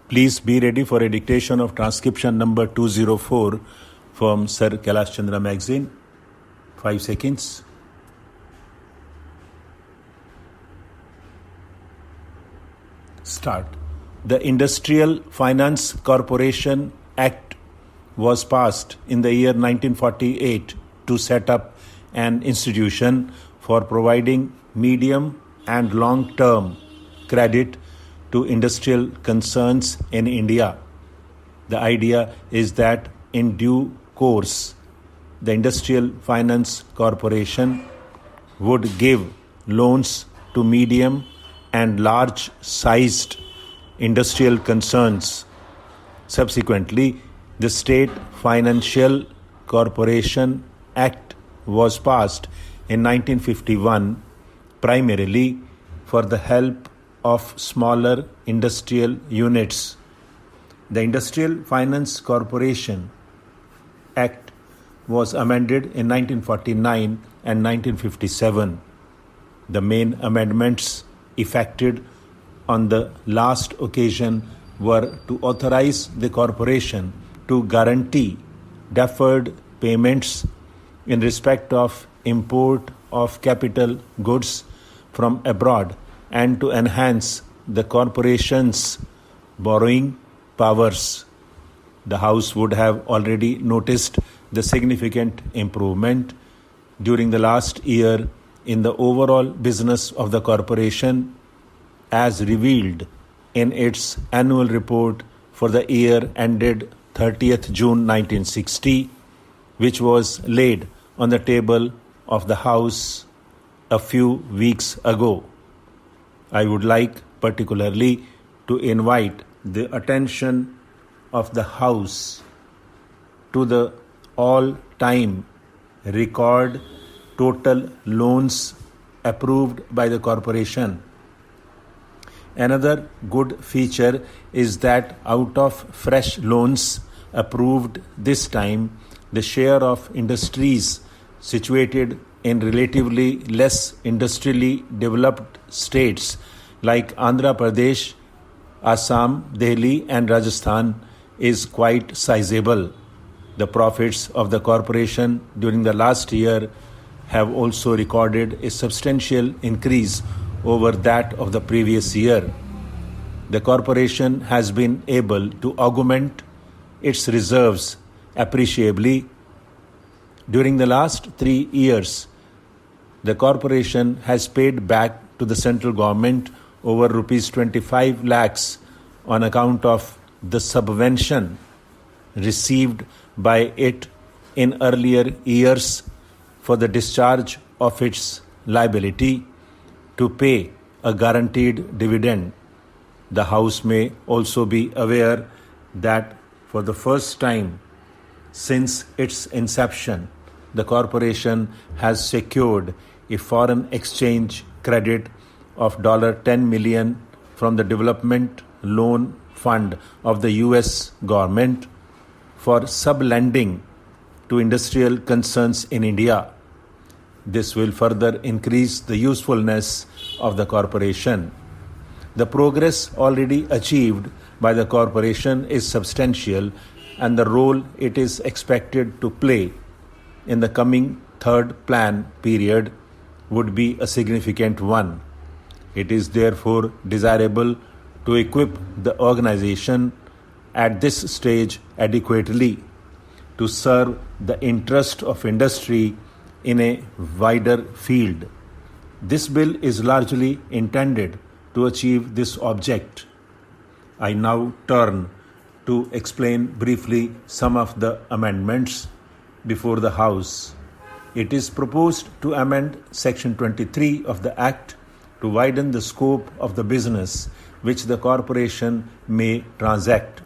Please be ready for a dictation of transcription number 204 from Sir Kailash Chandra magazine. 5 seconds. Start. The Industrial Finance Corporation Act was passed in the year 1948 to set up an institution for providing medium and long-term credit to industrial concerns in India. The idea is that in due course, the Industrial Finance Corporation would give loans to medium and large-sized industrial concerns. Subsequently, the State Financial Corporation Act was passed in 1951 primarily for the help of smaller industrial units. The Industrial Finance Corporation Act was amended in 1949 and 1957. The main amendments effected on the last occasion were to authorize the corporation to guarantee deferred payments in respect of import of capital goods from abroad and to enhance the corporation's borrowing powers. The House would have already noticed the significant improvement during the last year in the overall business of the corporation as revealed in its annual report for the year ended 30th June 1960, which was laid on the table of the House a few weeks ago. I would like particularly to invite the attention of the House to the all-time record total loans approved by the corporation. Another good feature is that out of fresh loans approved this time, the share of industries situated in relatively less industrially developed states like Andhra Pradesh, Assam, Delhi and Rajasthan is quite sizable. The profits of the corporation during the last year have also recorded a substantial increase over that of the previous year. The corporation has been able to augment its reserves appreciably. During the last 3 years, the corporation has paid back to the central government over rupees 25 lakhs on account of the subvention received by it in earlier years for the discharge of its liability to pay a guaranteed dividend. The House may also be aware that for the first time since its inception, the corporation has secured a foreign exchange credit of $10 million from the Development Loan Fund of the U.S. government for sublending to industrial concerns in India. This will further increase the usefulness of the corporation. The progress already achieved by the corporation is substantial, and the role it is expected to play in the coming third plan period would be a significant one. It is therefore desirable to equip the organization at this stage adequately to serve the interest of industry in a wider field. This bill is largely intended to achieve this object. I now turn to explain briefly some of the amendments before the House. It is proposed to amend Section 23 of the Act to widen the scope of the business which the corporation may transact.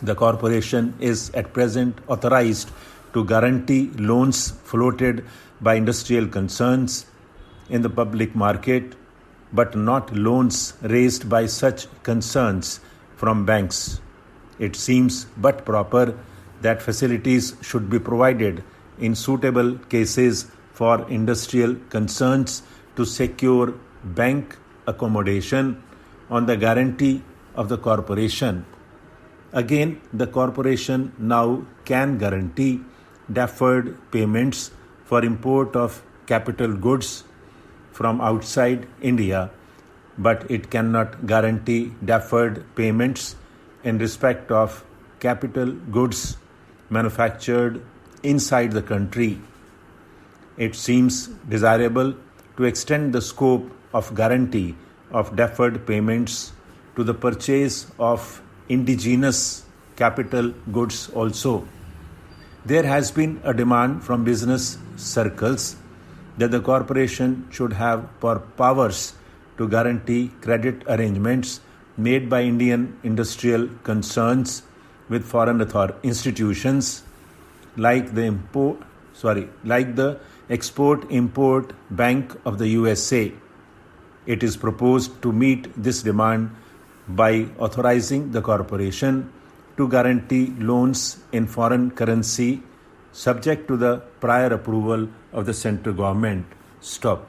The corporation is at present authorized to guarantee loans floated by industrial concerns in the public market, but not loans raised by such concerns from banks. It seems but proper that facilities should be provided in suitable cases for industrial concerns to secure bank accommodation on the guarantee of the corporation. Again, the corporation now can guarantee deferred payments for import of capital goods from outside India, but it cannot guarantee deferred payments in respect of capital goods manufactured inside the country. It seems desirable to extend the scope of guarantee of deferred payments to the purchase of indigenous capital goods also. There has been a demand from business circles that the corporation should have powers to guarantee credit arrangements made by Indian industrial concerns with foreign institutions like the Export-Import Bank of the USA. It is proposed to meet this demand by authorizing the corporation to guarantee loans in foreign currency subject to the prior approval of the central government. Stop.